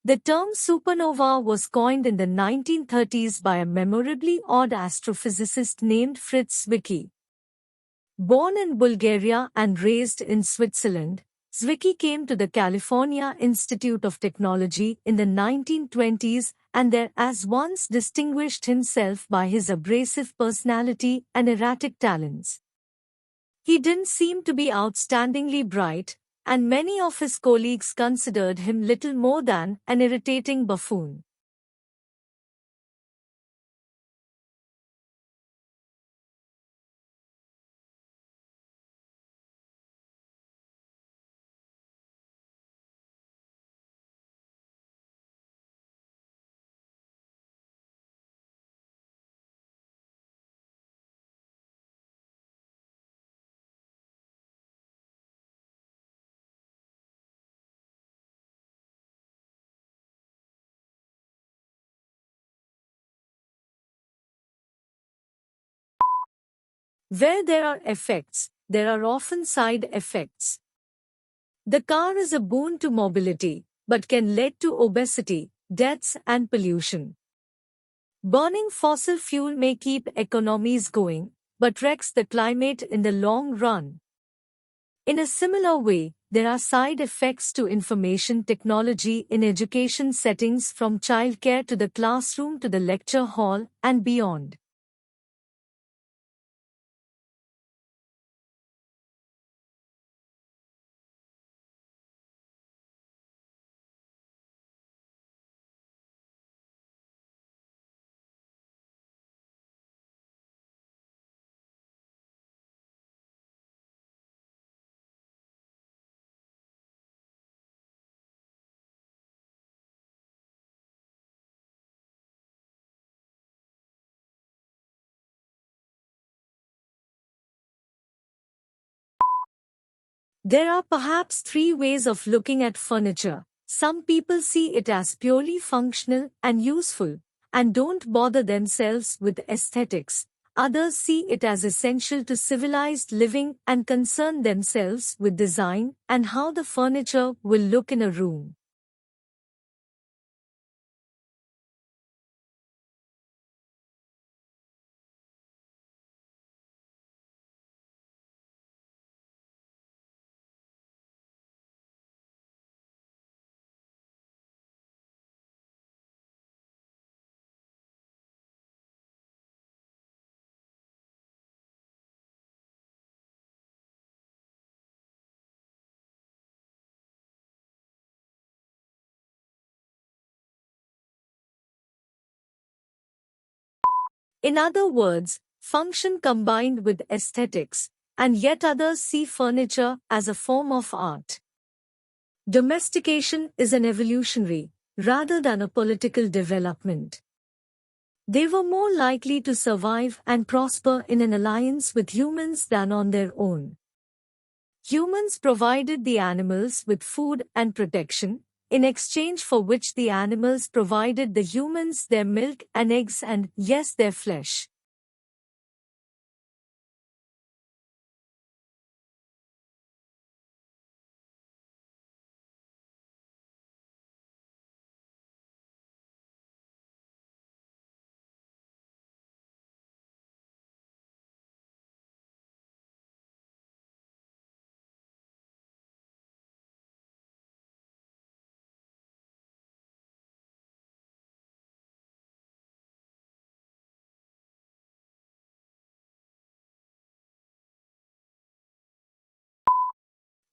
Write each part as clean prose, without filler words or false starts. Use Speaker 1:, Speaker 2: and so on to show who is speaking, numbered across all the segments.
Speaker 1: The term supernova was coined in the 1930s by a memorably odd astrophysicist named Fritz Zwicky. Born in Bulgaria and raised in Switzerland, Zwicky came to the California Institute of Technology in the 1920s and there as once distinguished himself by his abrasive personality and erratic talents. He didn't seem to be outstandingly bright, and many of his colleagues considered him little more than an irritating buffoon. Where there are effects, there are often side effects. The car is a boon to mobility, but can lead to obesity, deaths and pollution. Burning fossil fuel may keep economies going, but wrecks the climate in the long run. In a similar way, there are side effects to information technology in education settings from childcare to the classroom to the lecture hall and beyond. There are perhaps three ways of looking at furniture. Some people see it as purely functional and useful, and don't bother themselves with aesthetics. Others see it as essential to civilized living and concern themselves with design and how the furniture will look in a room. In other words, function combined with aesthetics, and yet others see furniture as a form of art. Domestication is an evolutionary, rather than a political development. They were more likely to survive and prosper in an alliance with humans than on their own. Humans provided the animals with food and protection, in exchange for which the animals provided the humans their milk and eggs and, yes, their flesh.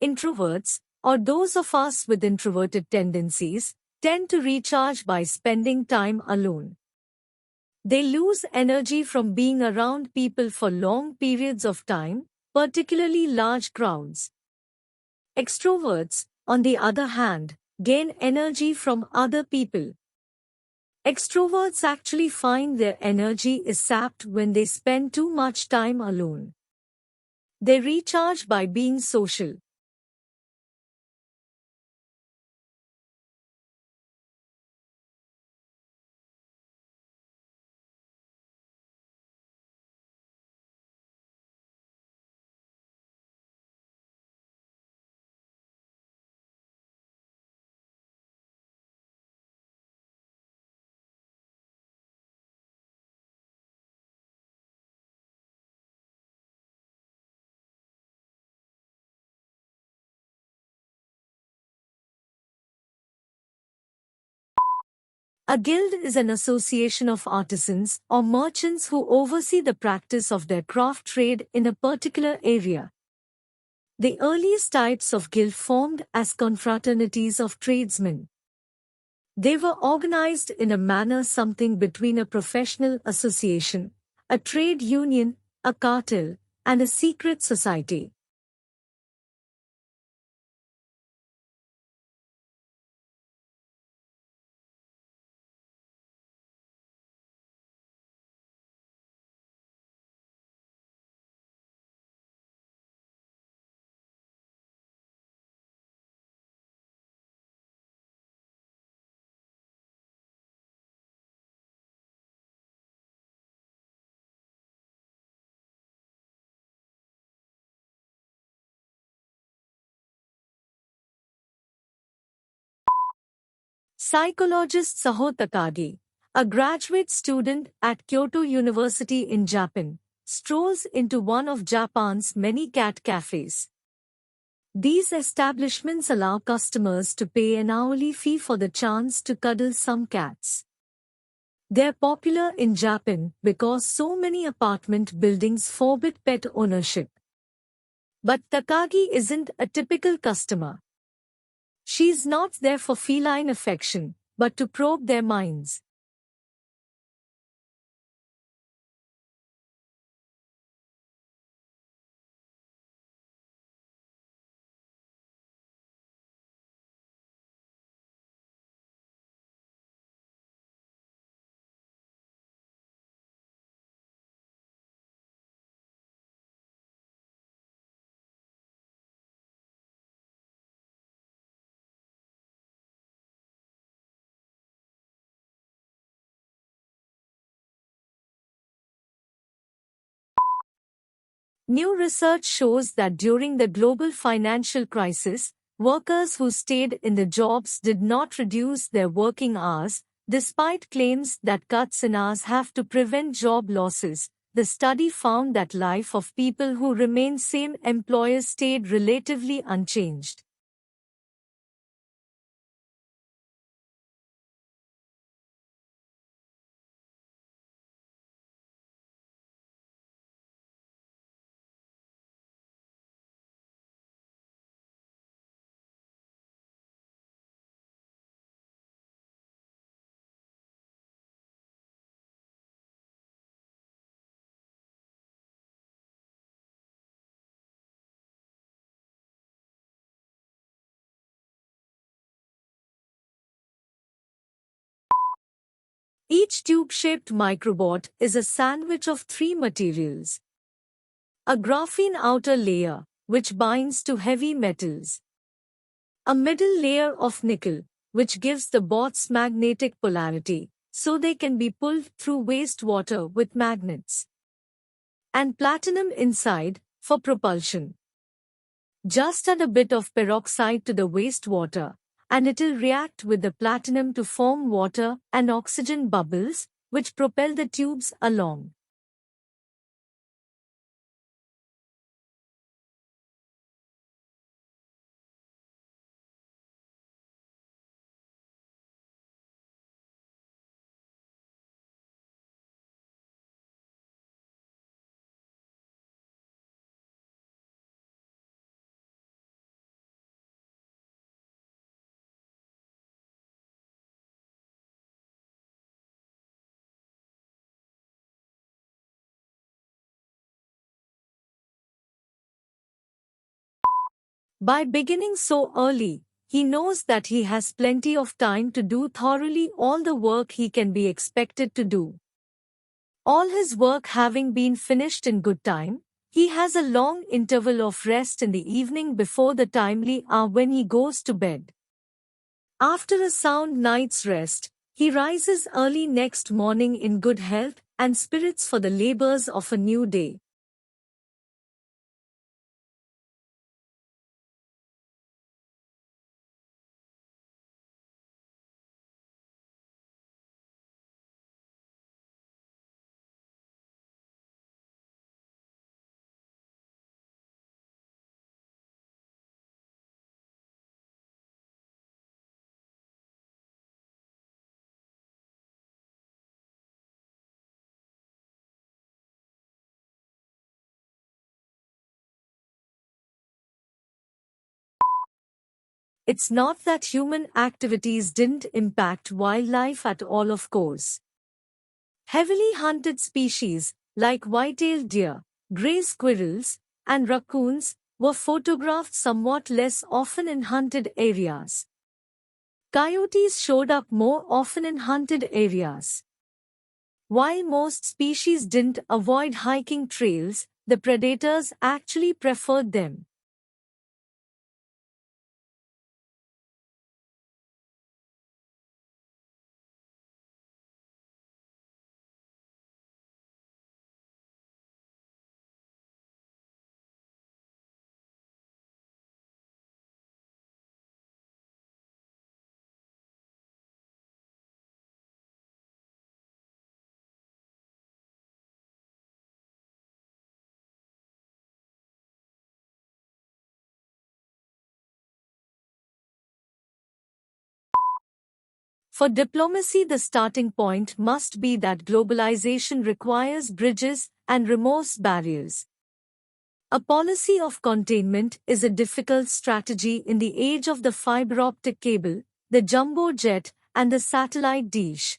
Speaker 1: Introverts, or those of us with introverted tendencies, tend to recharge by spending time alone. They lose energy from being around people for long periods of time, particularly large crowds. Extroverts, on the other hand, gain energy from other people. Extroverts actually find their energy is sapped when they spend too much time alone. They recharge by being social. A guild is an association of artisans or merchants who oversee the practice of their craft trade in a particular area. The earliest types of guild formed as confraternities of tradesmen. They were organized in a manner something between a professional association, a trade union, a cartel, and a secret society. Psychologist Saho Takagi, a graduate student at Kyoto University in Japan, strolls into one of Japan's many cat cafes. These establishments allow customers to pay an hourly fee for the chance to cuddle some cats. They're popular in Japan because so many apartment buildings forbid pet ownership. But Takagi isn't a typical customer. She's not there for feline affection, but to probe their minds. New research shows that during the global financial crisis, workers who stayed in the jobs did not reduce their working hours, despite claims that cuts in hours have to prevent job losses. The study found that life of people who remained same employers stayed relatively unchanged. Each tube-shaped microbot is a sandwich of three materials. A graphene outer layer, which binds to heavy metals. A middle layer of nickel, which gives the bots magnetic polarity, so they can be pulled through wastewater with magnets. And platinum inside, for propulsion. Just add a bit of peroxide to the wastewater, and it'll react with the platinum to form water and oxygen bubbles, which propel the tubes along. By beginning so early, he knows that he has plenty of time to do thoroughly all the work he can be expected to do. All his work having been finished in good time, he has a long interval of rest in the evening before the timely hour when he goes to bed. After a sound night's rest, he rises early next morning in good health and spirits for the labors of a new day. It's not that human activities didn't impact wildlife at all, of course. Heavily hunted species, like white-tailed deer, gray squirrels, and raccoons, were photographed somewhat less often in hunted areas. Coyotes showed up more often in hunted areas. While most species didn't avoid hiking trails, the predators actually preferred them. For diplomacy, the starting point must be that globalization requires bridges and removes barriers. A policy of containment is a difficult strategy in the age of the fiber optic cable, the jumbo jet, and the satellite dish.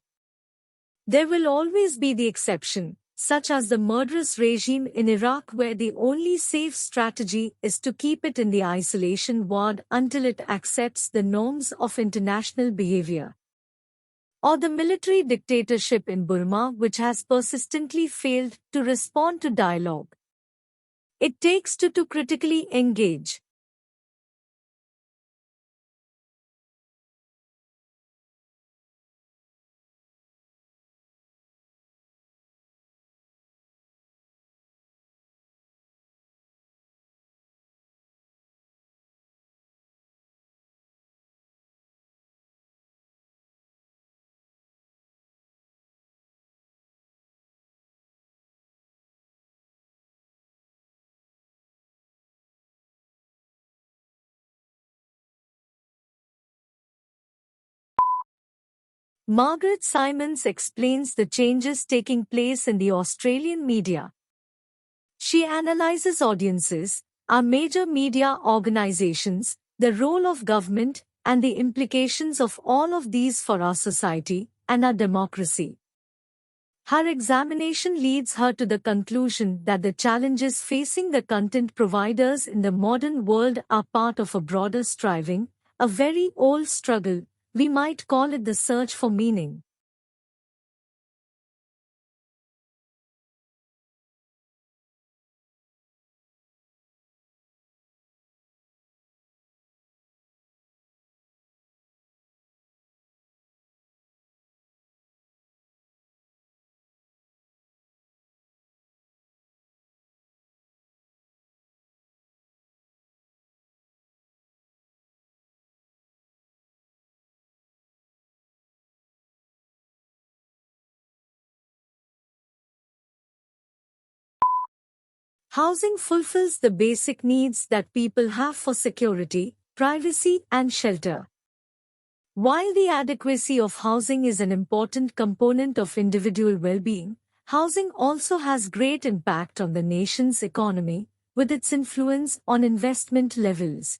Speaker 1: There will always be the exception, such as the murderous regime in Iraq, where the only safe strategy is to keep it in the isolation ward until it accepts the norms of international behavior. Or the military dictatorship in Burma, which has persistently failed to respond to dialogue. It takes two to critically engage. Margaret Simons explains the changes taking place in the Australian media. She analyzes audiences, our major media organizations, the role of government, and the implications of all of these for our society and our democracy. Her examination leads her to the conclusion that the challenges facing the content providers in the modern world are part of a broader striving, a very old struggle. We might call it the search for meaning. Housing fulfills the basic needs that people have for security, privacy, and shelter. While the adequacy of housing is an important component of individual well-being, housing also has great impact on the nation's economy, with its influence on investment levels,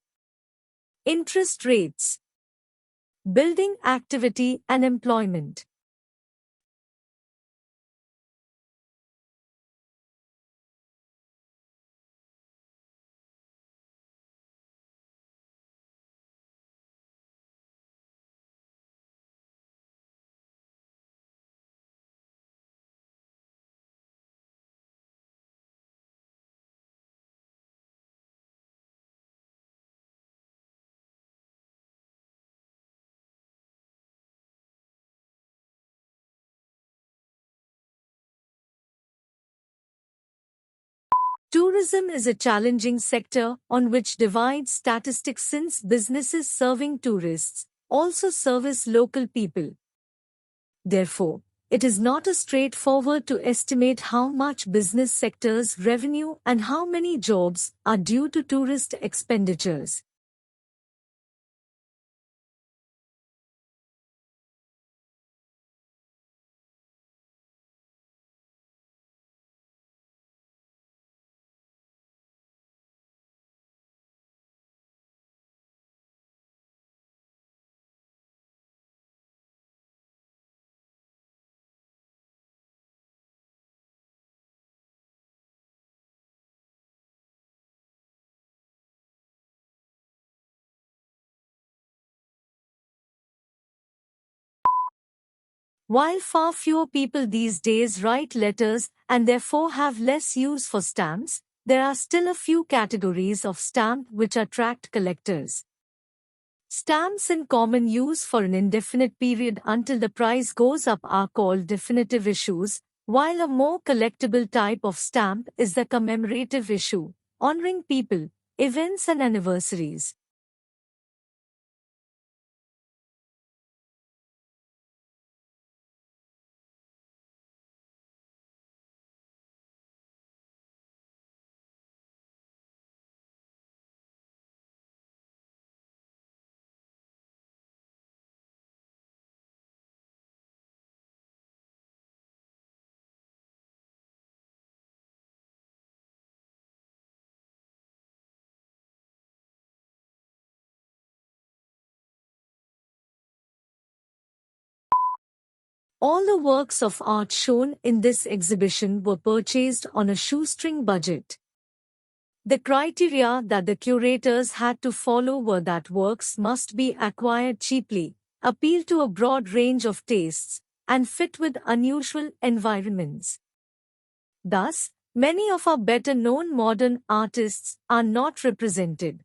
Speaker 1: interest rates, building activity, and employment. Tourism is a challenging sector on which divides statistics, since businesses serving tourists also service local people. Therefore, it is not a straightforward to estimate how much business sector's revenue and how many jobs are due to tourist expenditures. While far fewer people these days write letters and therefore have less use for stamps, there are still a few categories of stamp which attract collectors. Stamps in common use for an indefinite period until the price goes up are called definitive issues, while a more collectible type of stamp is the commemorative issue, honoring people, events and anniversaries. All the works of art shown in this exhibition were purchased on a shoestring budget. The criteria that the curators had to follow were that works must be acquired cheaply, appeal to a broad range of tastes, and fit with unusual environments. Thus, many of our better-known modern artists are not represented.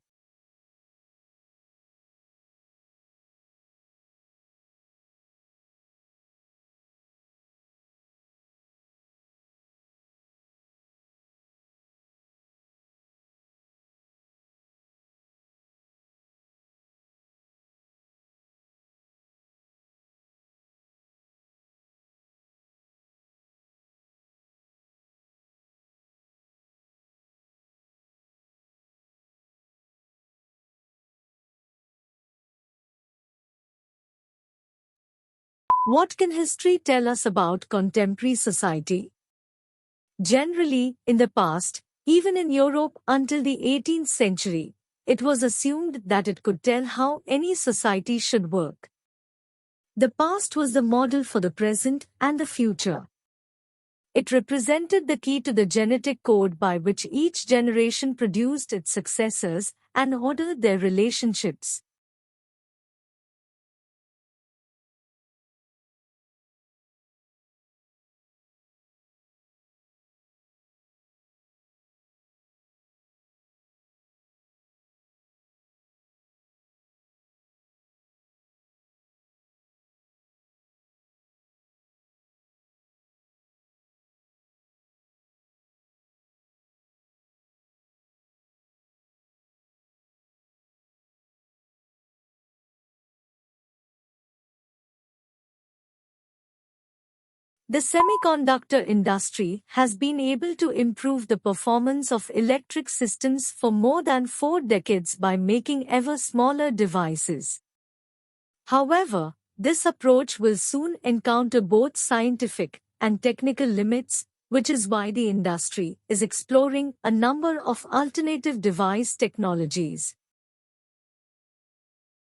Speaker 1: What can history tell us about contemporary society? Generally, in the past, even in Europe until the 18th century, it was assumed that it could tell how any society should work. The past was the model for the present and the future. It represented the key to the genetic code by which each generation produced its successors and ordered their relationships. The semiconductor industry has been able to improve the performance of electric systems for more than 4 decades by making ever smaller devices. However, this approach will soon encounter both scientific and technical limits, which is why the industry is exploring a number of alternative device technologies.